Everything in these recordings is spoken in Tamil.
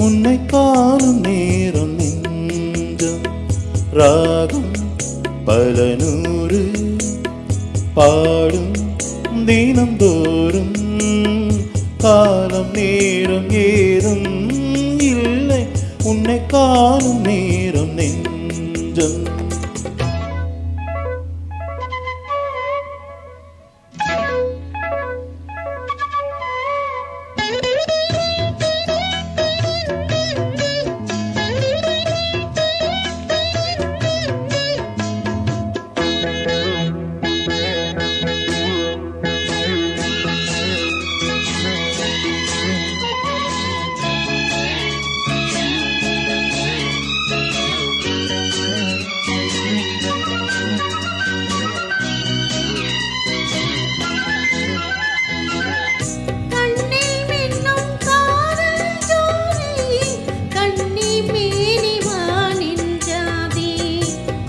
உன்னை காணும் நேரம் நெஞ்சம் ராகம் பல நூறு பாடும் தினந்தோறும் காலம் நேரம் ஏதும் இல்லை உன்னை காணும் நேரம் நெஞ்சம்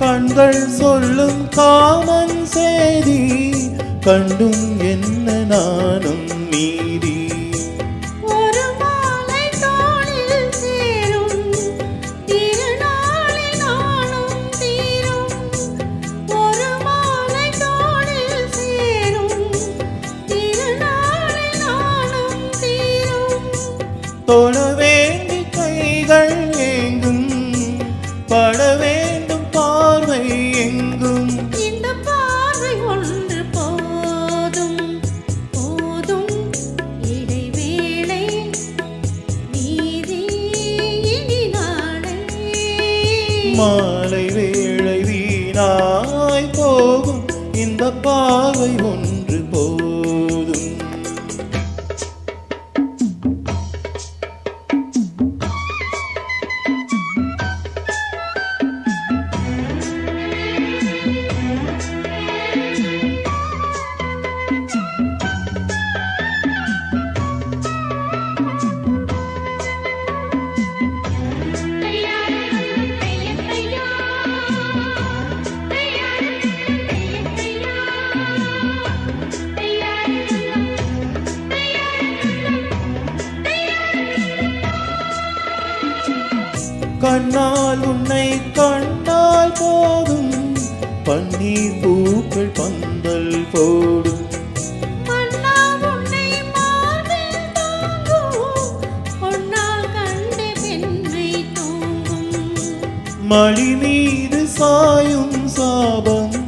கண்கள் சொல்லும் காமன் செய்தி கண்டும் என்ன நானும் மீதி ஒரு மாலை தோளில் சேரும் திருநாளில் நானும் தீரும் ஒரு மாலை தோளில் சேரும் திருநாளில் நானும் தீரும் தொழ வேண்டி கைகள் எங்கும் பட வேண்டும் பார்வை எங்கும் இந்த பார்வை ஒன்று போதும் போதும் இடைவேளை நீதி இனி நாளை மாலை வேளை வீணாய் போகும் இந்த பார்வை ஒன்று போதும் கண்ணால் உன்னை கண்டால் போதும் பன்னீர் பூக்கள் பந்தல் போடும் மன்னா உன்னை மார்பில் தாங்கும் பொன்னால் கண்டு பெண்ணை தூங்கும் மடி மீது சாயும் சாபம்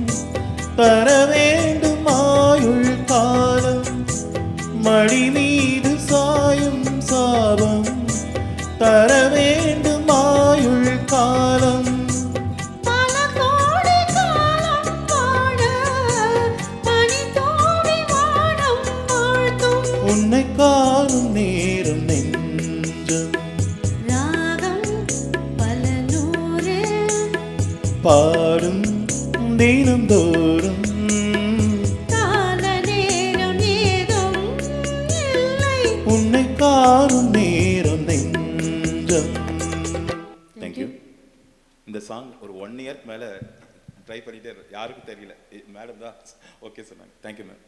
தர வேண்டும் ஆயுள் காலம் மடி மீது சாயும் சாபம் தர வேண்டும் ஆயுள் காலம் பல கோடி காலம் வாழ பனி தூவி வானம் வாழ்த்தும் உன்னை காணும் நேரம் நெஞ்சம் ராகம் பல நூறு பாடும் தினந்தோறும் கால நேரம் ஏதும் இல்லை உன்னை காணும் நேரம் நெஞ்சம். தேங்க்யூ. இந்த சாங் ஒரு 1 இயர்க்கு மேலே ட்ரை பண்ணிகிட்டே யாருக்கும் தெரியல, மேடம் தான் ஓகே சொன்னாங்க. Thank you ma'am.